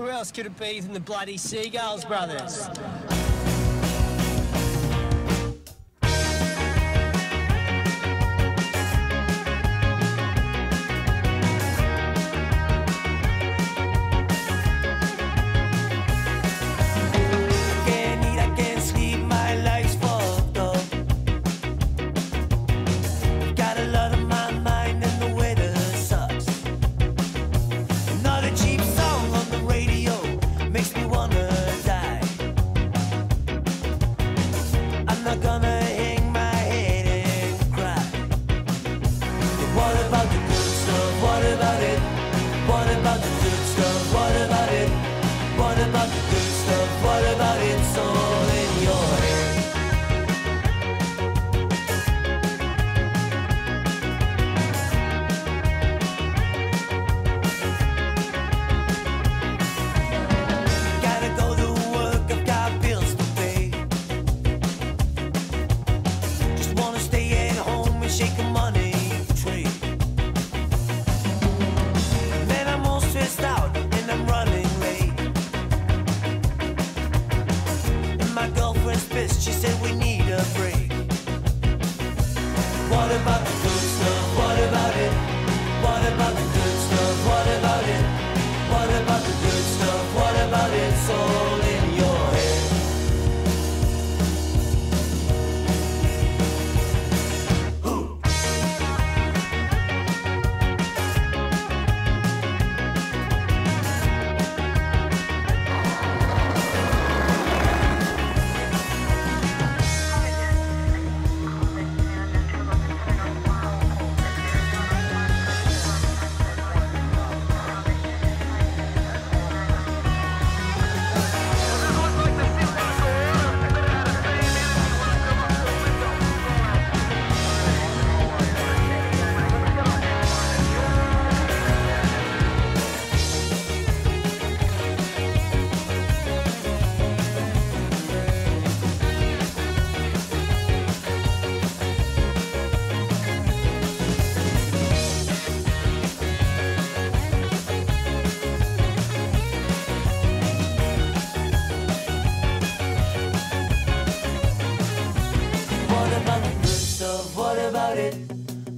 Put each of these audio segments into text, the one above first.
Who else could it be than the bloody Seagulls brothers? She said we need a break. What about the good stuff? What about it? What about the good stuff? What about it? What about the good stuff? What about it? It's all in your head.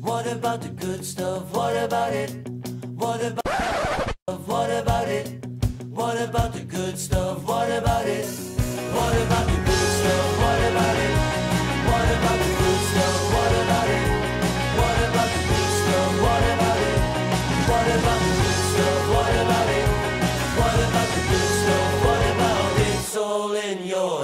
What about the good stuff? What about it? What about it? What about the good stuff? What about it? What about the good stuff? What about it? What about the good stuff? What about it? What about the good stuff? What about it? What about the good stuff? What about it? What about the good stuff? What about it? It's all in your